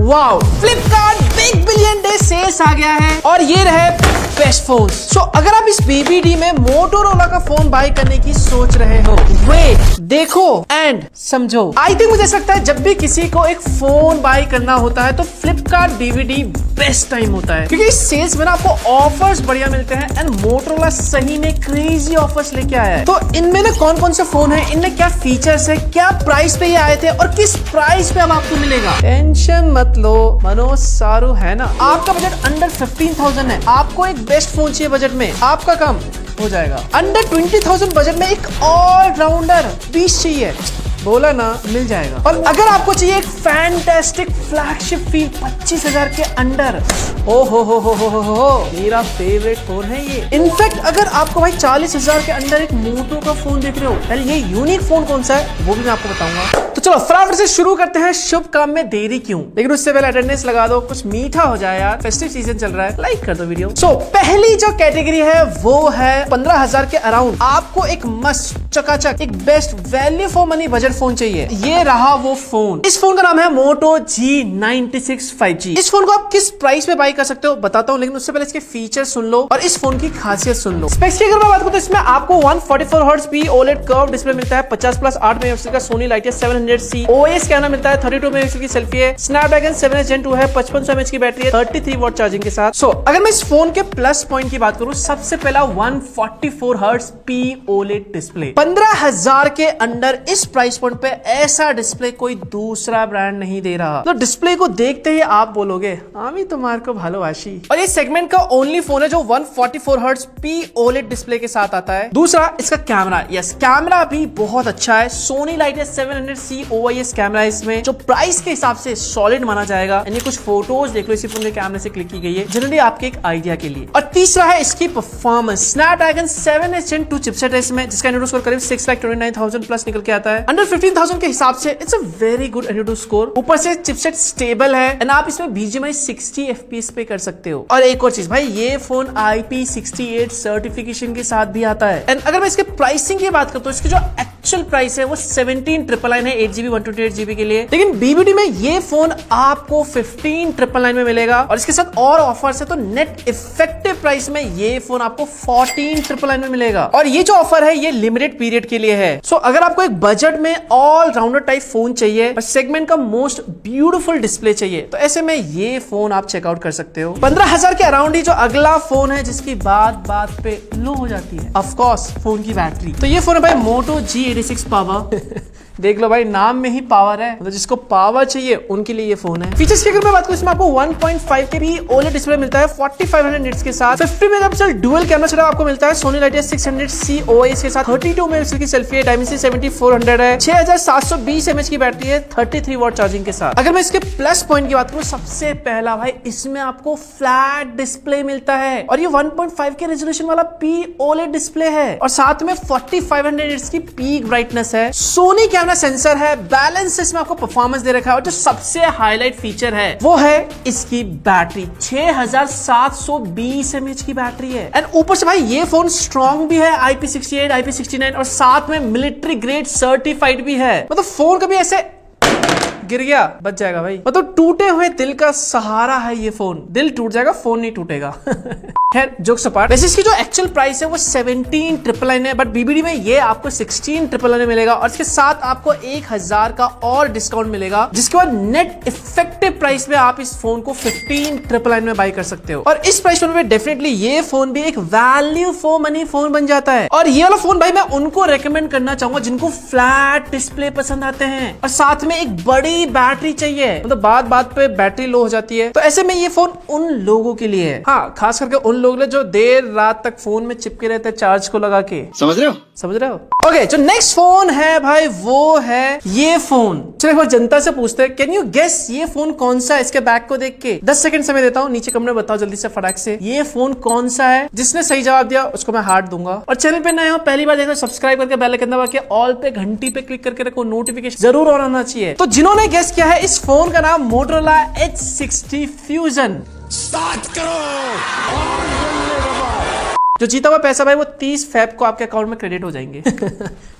Wow, Flipkart big billion day sales आ गया है और ये रहे बेस्ट फोन। सो अगर आप इस बीबीडी में मोटोरोला का फोन बाय करने की सोच रहे हो, वेट, देखो एंड समझो। आई थिंक मुझे ऐसा लगता है जब भी किसी को एक फोन बाय करना होता है तो फ्लिपकार्ट बीबीडी बेस्ट टाइम होता है, क्योंकि इस सेल्स में ना आपको ऑफर्स बढ़िया मिलते हैं एंड मोटोरोला सही में क्रेजी ऑफर्स लेके आया है। तो इनमें ना कौन कौन से फोन है, इनमें क्या फीचर्स है, क्या प्राइस पे ये आए थे और किस प्राइस पे अब आपको मिलेगा। टेंशन मत लो, मनोज सारू है ना। आपका बजट अंडर 15,000 है, आपको एक बेस्ट फोन चाहिए बजट में, आपका काम हो जाएगा। अंडर 20,000 बजट में एक ऑलराउंडर पीस चाहिए, बोला ना, मिल जाएगा। और अगर आपको चाहिए एक फैंटास्टिक फ्लैगशिप फील 25,000 के अंडर, ओ हो, मेरा फेवरेट फोन है ये। इनफैक्ट अगर आपको भाई 40,000 के अंदर एक मोटो का फोन देख रहे हो, यार ये यूनिक फोन कौन सा है वो भी मैं आपको बताऊंगा। तो चलो फटाफट से शुरू करते हैं। शुभ काम में देरी क्यों, लेकिन उससे पहले अटेंडेंस लगा दो, कुछ मीठा हो जाए यार, फेस्टिव सीजन चल रहा है, लाइक कर दो वीडियो। पहली जो कैटेगरी है वो है 15,000 के अराउंड। आपको एक मस्त चकाचक एक best value for money budget phone चाहिए, ये रहा वो फोन। इस फोन का नाम है Moto G96 5G। इस फोन को आप किस प्राइस पे बाय कर सकते हो बताता हूँ, लेकिन उससे पहले इसके फीचर सुन लो और इस फोन की खासियत सुन लो। स्पेक्स की अगर मैं बात करूं तो इसमें आपको 144 hertz P OLED curve display मिलता है, 50+ 8 मेगापिक्सल का सोनी लाइटिया 700C OIS कैमरा मिलता है, 32 मेगापिक्सल की सेल्फी है, स्नैपड्रैगन 7S Gen 2 है, 5500 mAh की बैटरी है, 33 वॉट चार्जिंग के साथ। अगर मैं इस फोन के प्लस पॉइंट की बात करूं, सबसे पहला 144 हर्ट्ज P OLED डिस्प्ले। 15,000 के अंडर इस प्राइस पॉइंट पे ऐसा डिस्प्ले कोई दूसरा ब्रांड नहीं दे रहा। तो डिस्प्ले को देखते ही आप बोलोगे आमी तुम्हारे को भालोवाशी। और ये सेगमेंट का ओनली फोन है जो 144 हर्ट्ज P OLED डिस्प्ले के साथ आता है। दूसरा इसका कैमरा, यस कैमरा भी बहुत अच्छा है, सोनी लाइटिया 700C OIS कैमरा है इसमें, जो प्राइस के हिसाब से सॉलिड माना जाएगा। यानी कुछ फोटोज देख लो इसी फोन के कैमरे से क्लिक की गई है, जनरली आपके एक आइडिया के लिए। और तीसरा है इसकी performance, Snapdragon 7S Gen 2 chipset है इसमें, जिसका एंड्रॉइड स्कोर करीब 6,29,000 प्लस निकल के आता है। अंडर 15,000 के हिसाब से it's a very good Android score. ऊपर से चिपसेट स्टेबल है एंड आप इसमें BGMI 60 FPS पे कर सकते हो। और एक और चीज भाई, ये फोन IP68 सर्टिफिकेशन के साथ भी आता है। एंड अगर मैं इसके प्राइसिंग की बात करता हूँ, इसकी जो एक्चुअल प्राइस है वो 17,999 है 8GB 128GB के लिए, लेकिन BBD में ये फोन आपको 15,999 में मिलेगा। और इसके साथ और ऑफर्स है, तो नेट इफेक्टिव प्राइस में ये फोन आपको 14,999 में मिलेगा। और ये जो ऑफर है ये लिमिटेड पीरियड के लिए है। अगर आपको एक बजट में ऑल राउंडर टाइप फोन चाहिए और सेगमेंट का मोस्ट ब्यूटीफुल डिस्प्ले चाहिए, तो ऐसे में ये फोन आप चेकआउट कर सकते हो। 15,000 के अराउंड ही जो अगला फोन है जिसकी बात पे लो हो जाती है, ऑफ कोर्स फोन की बैटरी। तो ये फोन है भाई Moto G86 पावर। देख लो भाई, नाम में ही पावर है, मतलब जिसको पावर चाहिए उनके लिए ये फोन है। फीचर्स की अगर मैं बात करूं, इसमें आपको 1.5 के भी OLED डिस्प्ले मिलता है 4500 निट्स के साथ, 50 मेगापिक्सल डुअल कैमरा सेटअप आपको मिलता है, सोनी लाइटिया 600C OIS के साथ, 32 मेगापिक्सल की सेल्फी है, डायमेंसिटी 7400 है, 6720 mAh की बैटरी है, 33 वॉट चार्जिंग के साथ। अगर मैं इसके प्लस पॉइंट की बात करूं, सबसे पहला भाई इसमें आपको फ्लैट डिस्प्ले मिलता है और ये 1.5 के रेजोल्यूशन वाला P OLED डिस्प्ले है और साथ में 4500 निट्स की पीक ब्राइटनेस है, सोनी कैमरा सेंसर है, बैलेंस इसमें आपको परफॉर्मेंस दे रखा है। और जो सबसे हाईलाइट फीचर है वो है इसकी बैटरी, 6720 mAh की बैटरी है। एंड ऊपर से भाई ये फोन स्ट्रॉन्ग भी है, IP68 IP69 और साथ में मिलिट्री ग्रेड सर्टिफाइड भी है। मतलब फोन कभी ऐसे गिर गया बच जाएगा भाई, मतलब टूटे हुए दिल का सहारा है ये फोन। दिल टूट जाएगा, फोन नहीं टूटेगा। खैर जोक्स अपार्ट, वैसे इसकी जो एक्चुअल प्राइस है वो 17,999 है, बट बीबीडी में ये आपको 16,999 में मिलेगा और इसके साथ आपको 1,000 का और डिस्काउंट मिलेगा, जिसके बाद नेट इफेक्टिव प्राइस में आप इस फोन को 15,999 में बाय कर सकते हो। और इस प्राइस पॉइंट में डेफिनेटली ये फोन भी एक वैल्यू फॉर मनी फोन बन जाता है। और ये वाला फोन भाई मैं उनको रेकमेंड करना चाहूंगा जिनको फ्लैट डिस्प्ले पसंद आते हैं और साथ में एक बड़ी बैटरी चाहिए, मतलब बात पे बैटरी लो हो जाती है, तो ऐसे में ये फोन उन लोगों के लिए है। हाँ, खास करके उन लोग जो देर रात तक फोन में चिपके रहते हैं चार्ज को लगा के। समझ रहे हो? ओके, जो नेक्स्ट फोन है भाई वो है ये फोन। चलो एक बार जनता से पूछते हैं, कैन यू गेस ये फोन कौन सा है? इसके बैक को देख के 10 सेकंड समय देता हूँ, नीचे कमेंट में बताओ जल्दी से फटाक से ये फोन कौन सा है। जिसने सही जवाब दिया उसको मैं हार्ट दूंगा। और चैनल पे नए हो, पहली बार देखो, सब्सक्राइब करके बेल आइकन दबा के ऑल पे घंटी पे क्लिक करके रखो, नोटिफिकेशन जरूर ऑन होना चाहिए। तो जिन्होंने गेस किया है, इस फोन का नाम मोटोरोला H60 फ्यूजन। स्टार्ट करो। जो जीता हुआ पैसा भाई वो 30 फेब को आपके अकाउंट में क्रेडिट हो जाएंगे।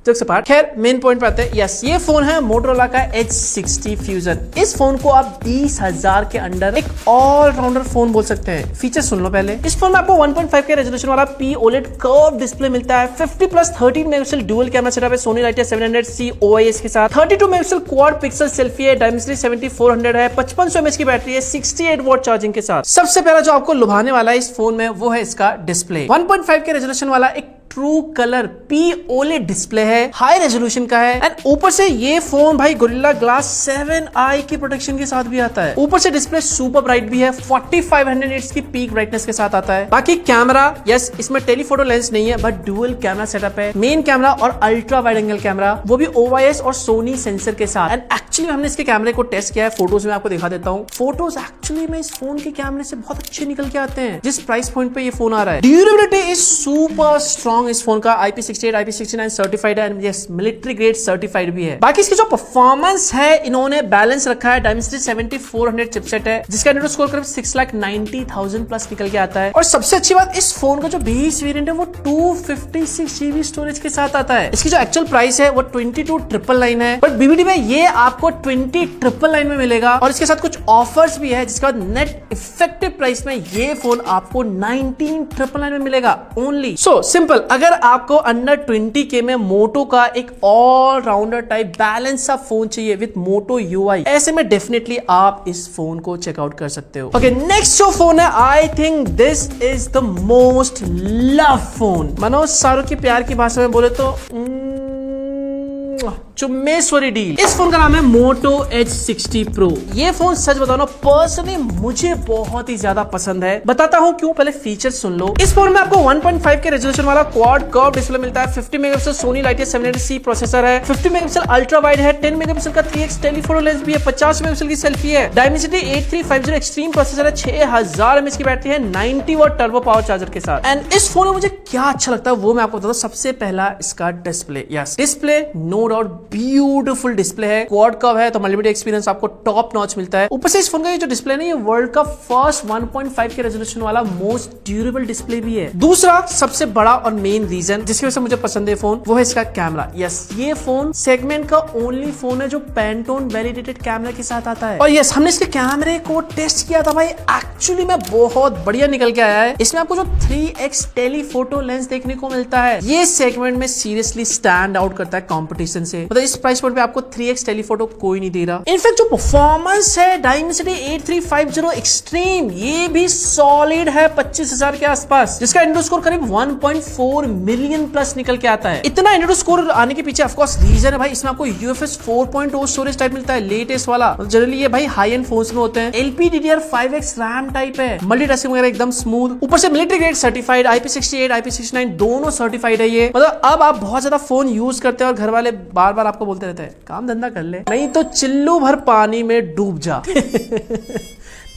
जोक्स अपार्ट, खैर मेन पॉइंट पे आते हैं। यस, ये फोन है मोटोरोला का H60 फ्यूजन। इस फोन को आप 20,000 के अंडर एक ऑल राउंडर फोन बोल सकते हैं। फीचर सुन लो पहले। इस फोन में आपको 1.5 के रेजोल्यूशन वाला POLED कर्व डिस्प्ले मिलता है। 50+13 मेगापिक्सल डुअल कैमरा सेटअप है सोनी लाइटिया 700C OIS के साथ। 32 मेगापिक्सल क्वाड पिक्सल सेल्फी है। डायमेंसिटी 7400 है। 5500 mAh की बैटरी है 68 वॉट चार्जिंग के साथ। सबसे पहला जो आपको लुभाने वाला है इस फोन में वो है इसका डिस्प्ले। 1.5 के रेजोल्यूशन वाला एक ट्रू कलर POLED डिस्प्ले है, हाई रेजोल्यूशन का है। एंड ऊपर से ये फोन भाई गोरिल्ला ग्लास 7i की प्रोटेक्शन के साथ भी आता है। ऊपर से डिस्प्ले सुपर ब्राइट भी है, 4500 निट्स की पीक ब्राइटनेस के साथ आता है। बाकी कैमरा, यस इसमें टेलीफोटो लेंस नहीं है बट डुअल कैमरा सेटअप है। मेन कैमरा और अल्ट्रा वाइड एंगल कैमरा, वो भी OIS और सोनी सेंसर के साथ। एंड एक्चुअली हमने इसके कैमरे को टेस्ट किया है, फोटोज में आपको दिखा देता हूँ। फोटोज एक्चुअली में इस फोन के कैमरे से बहुत अच्छे निकल के आते हैं जिस प्राइस पॉइंट पे ये फोन आ रहा है। ड्यूरेबिलिटी इज सुपर स्ट्रॉन्ग इस फोन का। IP68 IP69 सर्टिफाइड है and yes military grade certified भी है। बाकी इसकी जो परफॉर्मेंस है इन्होंने बैलेंस रखा है। डायमेंसिटी 7400 चिपसेट है जिसका एंड्रॉइड स्कोर करीब 6,90,000 प्लस निकल के आता है। और सबसे अच्छी बात, इस फोन का जो बेस वेरिएंट है वो 256 GB स्टोरेज के साथ आता है। इसकी जो एक्चुअल प्राइस है वो 22,999 है बट BBD में ये आपको 20,999 में मिलेगा। और इसके साथ कुछ ऑफर्स भी है जिसके बाद नेट इफेक्टिव प्राइस में ये फोन आपको 19,999 में मिलेगा ओनली। सो सिंपल, अगर आपको अंडर 20K में मोटो का एक ऑल राउंडर टाइप बैलेंस सा फोन चाहिए विद मोटो UI, ऐसे में डेफिनेटली आप इस फोन को चेकआउट कर सकते हो। ओके, नेक्स्ट जो फोन है, I think this is the most love phone. Manoj Shahrukh की प्यार की भाषा में बोले तो चुम्मेश्वरी डील। इस फोन का नाम है मोटो H60 Pro। ये फोन सच बताओ ना, पर्सनली मुझे बहुत ही ज्यादा पसंद है। बताता हूँ क्यों, पहले फीचर्स सुन लो। इस फोन में आपको 1.5 के रेजोल्यूशन वाला क्वाड कर्व डिस्प्ले मिलता है। 50 मेगापिक्सल सोनी लाइटिया 700C प्रोसेसर है। 50 मेगापिक्सल अल्ट्रा वाइड है। 10 मेगापिक्सल का 3x टेलीफोटो लेंस भी है। 50 मेगापिक्सल की सेल्फी है। डायमेंसिटी 8350 एक्सट्रीम प्रोसेसर है। 6000 mAh की बैटरी है। 90 वाट टर्बो पावर चार्जर के साथ। एंड इस फोन में मुझे क्या अच्छा लगता है वो मैं आपको बताता हूँ। सबसे पहला इसका display. Yes, display no doubt beautiful display है। क्वाड कर्व है तो मल्टीमीडिया एक्सपीरियंस आपको टॉप नॉच मिलता है। ऊपर से इस फोन का ये जो डिस्प्ले है ये वर्ल्ड का फर्स्ट 1.5 के रेजोल्यूशन वाला मोस्ट ड्यूरेबल डिस्प्ले भी है। दूसरा सबसे बड़ा और मेन रीजन जिसकी वजह से मुझे पसंद है फोन, वो है इसका कैमरा। यस, ये फोन सेगमेंट का ओनली फोन है जो पैंटोन वैलिडेटेड कैमरा के साथ आता है। और यस, हमने इसके कैमरे को टेस्ट किया था भाई, एक्चुअली में बहुत बढ़िया निकल के आया है। इसमें आपको जो 3x टेलीफोटो लेंस देखने को मिलता है ये सेगमेंट में सीरियसली स्टैंड आउट करता है कॉम्पिटिशन से। मतलब इस प्राइस पॉइंट पे आपको 3x टेलीफोटो कोई नहीं दे रहा। इनफैक्ट जो परफॉर्मेंस है डायमेंसिटी 8350 एक्सट्रीम, ये भी सॉलिड है 25,000 के आसपास, जिसका एंड्रॉइड स्कोर करीब 1.4 मिलियन प्लस निकल के आता है। इतना एंड्रॉइड स्कोर आने के पीछे ऑफ कोर्स रीजन है भाई, इसमें आपको UFS 4.0 स्टोरेज टाइप मिलता है, लेटेस्ट वाला। जनरली ये भाई हाई एंड फोन्स में होते हैं। LPDDR5X रैम टाइप है, मल्टीटास्किंग वगैरह एकदम स्मूथ। ऊपर से military grade certified, IP68 IP69 दोनों सर्टिफाइड है ये। मतलब अब आप बहुत ज्यादा फोन यूज करते हैं और घर वाले बार बार आपको बोलते रहते हैं काम धंधा कर ले, नहीं तो चिल्लू भर पानी में डूब जा।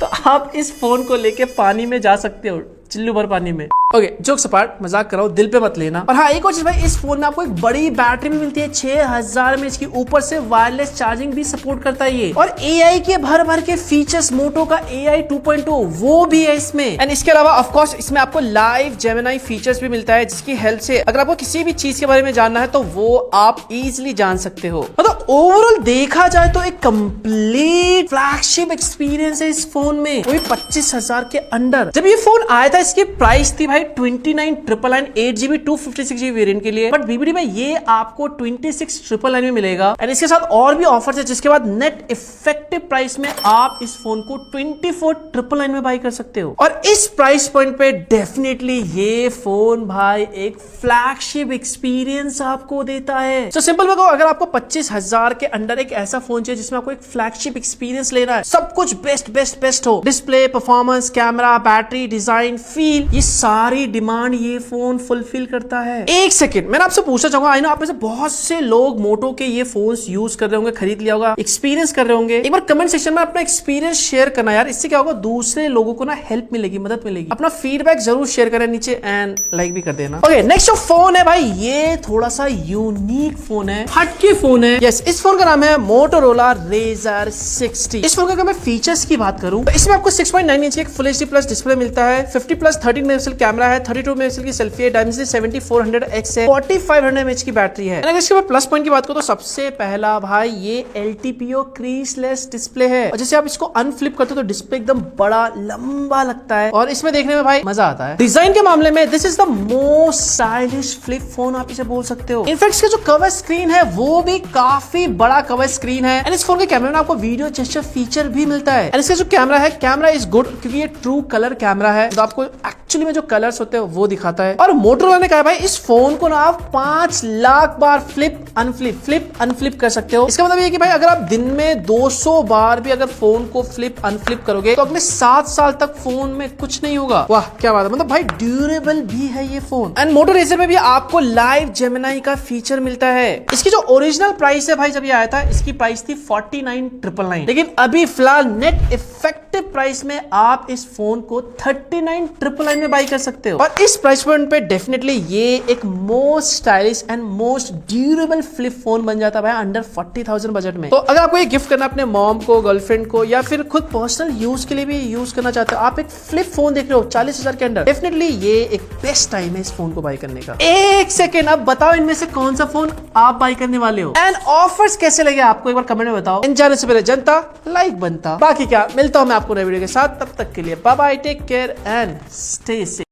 तो आप इस फोन को लेके पानी में जा सकते हो, चिल्लू भर पानी में। ओके, जोक्स अपार्ट, मजाक कर रहा हूं, दिल पे मत लेना। और हाँ, एक और चीज भाई, इस फोन में आपको एक बड़ी बैटरी भी मिलती है 6000 mAh की। ऊपर से वायरलेस चार्जिंग भी सपोर्ट करता है ये। और AI के भर भर के फीचर्स, मोटो का AI 2.0 वो भी है इसमें। एंड इसके अलावा ऑफ कोर्स इसमें आपको लाइव जेमिनी फीचर्स भी मिलता है जिसकी हेल्प से अगर आपको किसी भी चीज के बारे में जानना है तो वो आप इजिली जान सकते हो। मतलब ओवरऑल देखा जाए तो एक कंप्लीट फ्लैगशिप एक्सपीरियंस है इस फोन में, वो भी 25,000 के अंडर। जब ये फोन आया था इसकी प्राइस थी भाई 29,999 8GB 256GB वेरिएंट के लिए, बट BBD में ये आपको 26,999 में मिलेगा। एंड इसके साथ और भी ऑफर्स है जिसके बाद नेट इफेक्टिव प्राइस में आप इस फोन को 24,999 में बाय कर सकते हो। और इस प्राइस पॉइंट पे डेफिनेटली ये फोन भाई एक फ्लैगशिप एक्सपीरियंस आपको देता है। सो सिंपल मैं कहूं, अगर आपको 25,000 के अंडर एक ऐसा फोन चाहिए जिसमें आपको एक फ्लैगशिप एक्सपीरियंस लेना है, सब कुछ बेस्ट बेस्ट बेस्ट हो, display, performance, camera, battery, design, feel, ये सारी डिमांड ये फोन फुलफिल करता है। एक सेकंड, मैंने आपसे पूछना चाहूंगा, आई नो आप में से बहुत से लोग मोटो के ये फोन्स यूज कर रहे होंगे, खरीद लिया होगा, एक्सपीरियंस कर रहे होंगे। एक बार कमेंट सेक्शन में अपना एक्सपीरियंस शेयर करना यार, इससे क्या होगा, दूसरे लोगों को ना हेल्प मिलेगी, मदद मिलेगी। अपना फीडबैक जरूर शेयर करें नीचे एंड लाइक भी कर देना। ओके, नेक्स्ट जो फोन है भाई, ये थोड़ा सा यूनिक फोन है, हटके फोन है। यस, इस फोन का नाम है मोटोरोला Razr 60। इस फोन का मैं फीचर्स की बात करूं तो इसमें आपको 6.9 इंच एक फुल HD प्लस डिस्प्ले मिलता है, 50+13 मेगापिक्सल कैमरा कैमरा है, 32 मेगापिक्सल की सेल्फी है, डायमेंसिटी 7400x है, 4500 mAh की बैटरी है। अगर इसके बाद प्लस पॉइंट की बात करो तो सबसे पहला भाई ये LTPO क्रीजलेस डिस्प्ले है, और जैसे आप इसको अनफ्लिप करते हो तो डिस्प्ले एकदम बड़ा लंबा लगता है और इसमें देखने में भाई मजा आता है। डिजाइन के मामले में this is the most stylish flip phone आप इसे बोल सकते हो। इनफैक्ट इसका जो कवर स्क्रीन है वो भी काफी बड़ा कवर स्क्रीन है, एंड इस फोन के कैमरे में आपको वीडियो जेस्चर फीचर भी मिलता है। एंड इसका जो कैमरा है, कैमरा इज गुड क्योंकि ये ट्रू कलर कैमरा है, तो आपको एक्चुअली में जो कलर्स होते हैं वो दिखाता है। और मोटोरोला ने कहा भाई इस फोन को ना आप 5 लाख बार फ्लिप अनफ्लिप कर सकते हो। इसका मतलब ये कि भाई अगर आप दिन में 200 बार भी अगर फोन को फ्लिप अनफ्लिप करोगे तो अगले 7 साल तक फोन में कुछ नहीं होगा। वाह क्या बात है, मतलब भाई ड्यूरेबल भी है ये फोन। एंड मोटो रेजर में भी आपको लाइव जेमिनाई का फीचर मिलता है। इसकी जो ओरिजिनल प्राइस है भाई जब ये आया था इसकी प्राइस थी 49,999, लेकिन अभी फिलहाल नेट इफेक्टिव प्राइस में आप इस फोन को 39,999 में बाई कर सकते हो। और इस प्राइस पॉइंट पे डेफिनेटली ये एक most stylish and most durable flip phone बन जाता है भाई अंडर 40,000 बजट में। तो अगर आपको ये गिफ्ट करना अपने मॉम को, गर्लफ्रेंड को, या फिर खुद पर्सनल यूज के लिए भी यूज करना चाहते हो, आप एक फ्लिप फोन देख रहे हो 40,000 के अंदर, डेफिनेटली ये एक बेस्ट टाइम है इस फोन को बाई करने का। एक सेकेंड, अब बताओ इनमें से कौन सा फोन आप बाई करने वाले हो, एंड ऑफर्स कैसे लगे आपको एक बार कमेंट में बताओ। इन जाने से पहले जनता लाइक बनता। बाकी क्या, मिलता हूं मैं आपको नए वीडियो के साथ, तब तक के लिए bye bye, take care and stay safe.